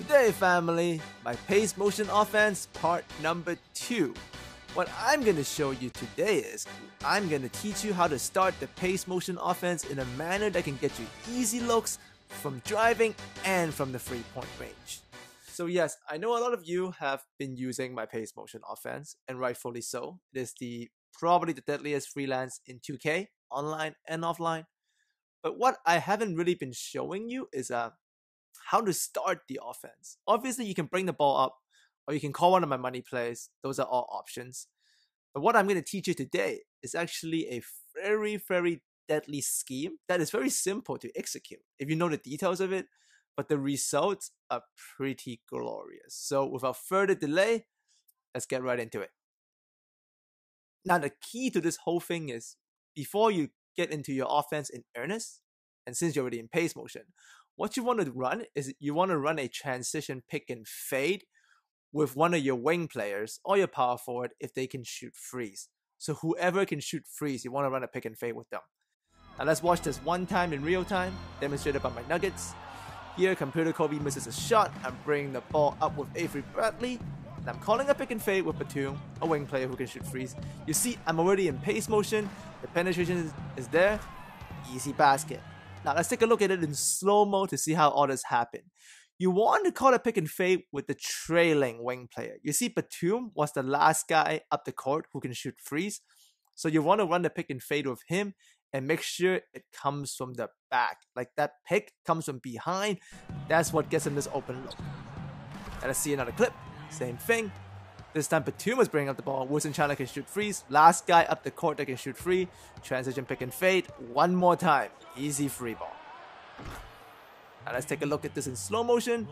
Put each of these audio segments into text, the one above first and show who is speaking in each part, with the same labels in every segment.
Speaker 1: Today, family, my pace motion offense part number 2. What I'm going to show you today is I'm going to teach you how to start the pace motion offense in a manner that can get you easy looks from driving and from the 3-point range. So yes, I know a lot of you have been using my pace motion offense, and rightfully so. It is probably the deadliest freelance in 2K, online and offline. But what I haven't really been showing you is how to start the offense. Obviously, you can bring the ball up, or you can call one of my money plays. Those are all options. But what I'm going to teach you today is actually a very, very deadly scheme that is very simple to execute if you know the details of it, but the results are pretty glorious. So without further delay, let's get right into it. Now, the key to this whole thing is before you get into your offense in earnest, and since you're already in pace motion, what you want to run is you want to run a transition pick and fade with one of your wing players or your power forward if they can shoot threes. So whoever can shoot threes, you want to run a pick and fade with them. Now let's watch this one time in real time, demonstrated by my Nuggets. Here, Pt2 misses a shot. I'm bringing the ball up with Avery Bradley. And I'm calling a pick and fade with Pt2, a wing player who can shoot threes. You see, I'm already in pace motion. The penetration is there. Easy basket. Now let's take a look at it in slow-mo to see how all this happened. You want to call a pick and fade with the trailing wing player. You see, Pt2 was the last guy up the court who can shoot threes. So you want to run the pick and fade with him and make sure it comes from the back. Like that pick comes from behind. That's what gets him this open look. And let's see another clip. Same thing. This time Pt2 was bringing up the ball. Wilson Chandler can shoot threes. Last guy up the court that can shoot free. Transition pick and fade. One more time. Easy free ball. Now let's take a look at this in slow motion.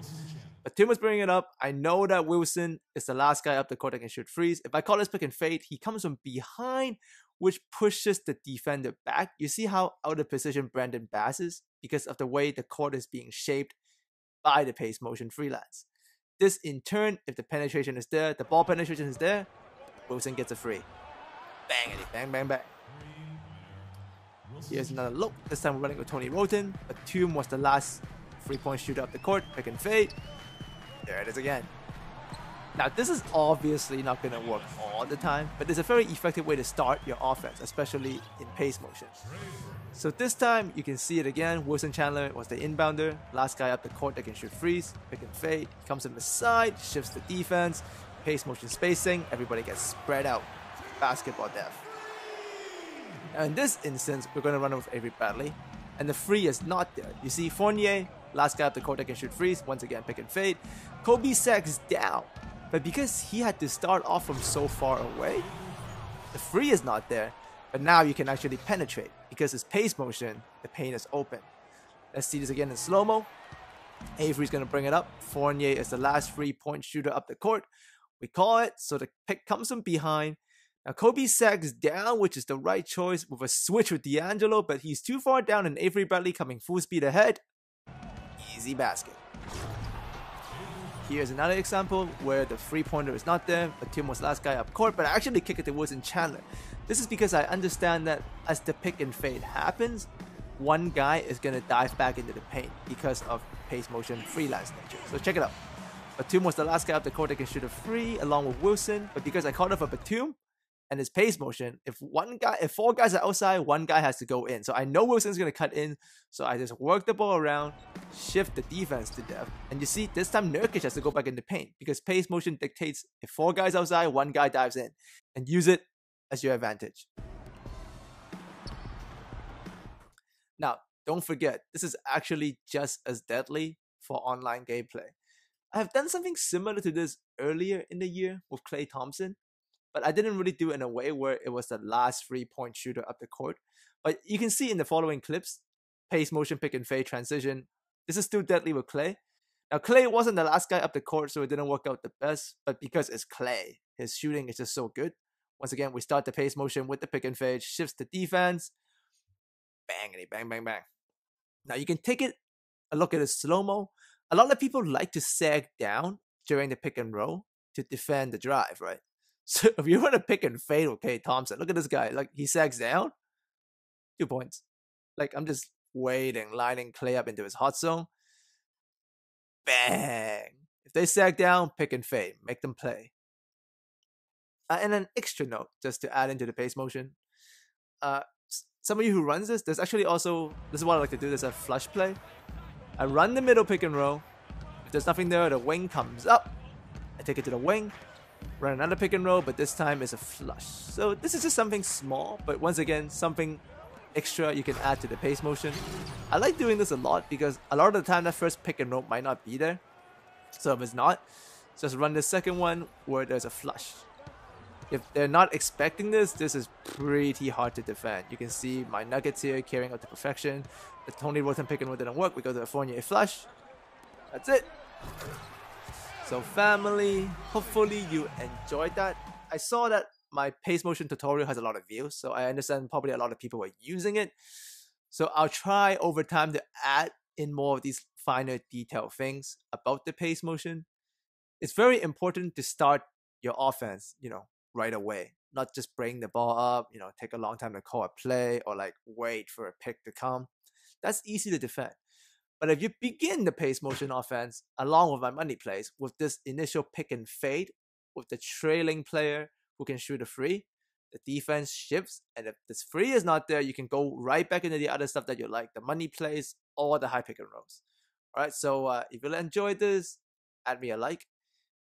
Speaker 1: Pt2 was bringing it up. I know that Wilson is the last guy up the court that can shoot threes. If I call this pick and fade, he comes from behind, which pushes the defender back. You see how out of position Brandon Bass is? Because of the way the court is being shaped by the pace motion freelance. This in turn, if the penetration is there, the ball penetration is there, Wilson gets a free. Bang, bang, bang, bang. Here's another look. This time we're running with Tony Roten. Pt2 was the last 3-point shooter up the court. Pick and fade. There it is again. Now this is obviously not going to work all the time, but it's a very effective way to start your offense, especially in pace motion. So this time you can see it again. Wilson Chandler was the inbounder, last guy up the court that can shoot threes, pick and fade. He comes from the side, shifts the defense, pace motion spacing, everybody gets spread out. Basketball depth. Now in this instance, we're going to run it with Avery Bradley, and the free is not there. You see Fournier, last guy up the court that can shoot threes, once again pick and fade. Kobe sags down, but because he had to start off from so far away, the free is not there. But now you can actually penetrate because it's pace motion, the paint is open. Let's see this again in slow-mo. Avery's going to bring it up. Fournier is the last 3-point shooter up the court. We call it, so the pick comes from behind. Now Kobe sags down, which is the right choice with a switch with D'Angelo, but he's too far down and Avery Bradley coming full speed ahead. Easy basket. Here's another example where the 3-pointer is not there, but Tim was the last guy up court, but I actually kick it to Wilson Chandler. This is because I understand that as the pick and fade happens, one guy is going to dive back into the paint because of pace motion freelance nature. So check it out. Pt2 was the last guy up the court that can shoot a free along with Wilson, but because I called it for Pt2 and his pace motion, if 4 guys are outside, one guy has to go in. So I know Wilson's going to cut in, so I just work the ball around, shift the defense to depth, and you see this time Nurkic has to go back in the paint because pace motion dictates if 4 guys outside, one guy dives in, and use it as your advantage. Now, don't forget, this is actually just as deadly for online gameplay. I have done something similar to this earlier in the year with Klay Thompson, but I didn't really do it in a way where it was the last 3-point shooter up the court. But you can see in the following clips, pace motion, pick and fade, transition. This is still deadly with Klay. Now, Klay wasn't the last guy up the court, so it didn't work out the best, but because it's Klay, his shooting is just so good. Once again, we start the pace motion with the pick and fade, shifts the defense. Bangity, bang, bang, bang. Now you can take it a look at it slow-mo. A lot of people like to sag down during the pick and roll to defend the drive, right? So if you want to pick and fade with Klay Thompson, look at this guy. Like, he sags down, 2 points. Like, I'm just waiting, lining Klay up into his hot zone. Bang. they sag down, pick and fade, make them play. And an extra note, just to add into the pace motion. Some of you who runs this, there's actually also, this is what I like to do, there's a flush play. I run the middle pick and roll. If there's nothing there, the wing comes up. I take it to the wing, run another pick and roll, but this time it's a flush. So this is just something small, but once again, something extra you can add to the pace motion. I like doing this a lot because a lot of the time that first pick and roll might not be there. So if it's not, just run the second one where there's a flush. If they're not expecting this is pretty hard to defend. You can see my nuggets here carrying out to perfection. The Tony Roten pick and roll didn't work. We go to the Fournier flush. That's it. So family, hopefully you enjoyed that. I saw that my pace motion tutorial has a lot of views, so I understand probably a lot of people are using it. So I'll try over time to add in more of these finer detailed things about the pace motion. It's very important to start your offense, right away. Not just bring the ball up, take a long time to call a play or like wait for a pick to come. That's easy to defend. But if you begin the pace motion offense along with my money plays with this initial pick and fade with the trailing player who can shoot a free, the defense shifts, and if this free is not there, you can go right back into the other stuff that you like, the money plays or the high pick and rolls. All right, so if you enjoyed this, add me a like.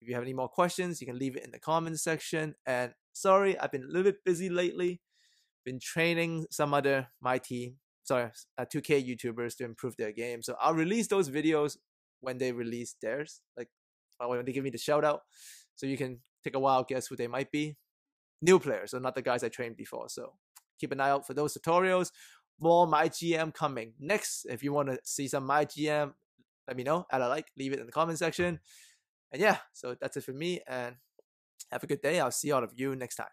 Speaker 1: If you have any more questions, you can leave it in the comments section. And sorry, I've been a little bit busy lately. Been training some other 2K YouTubers to improve their game. So I'll release those videos when they release theirs, like when they give me the shout out. So you can take a wild guess who they might be. New players, so not the guys I trained before. So keep an eye out for those tutorials. More My GM coming next. If you want to see some My GM, let me know. Add a like, leave it in the comment section. And yeah, so that's it for me. And have a good day. I'll see all of you next time.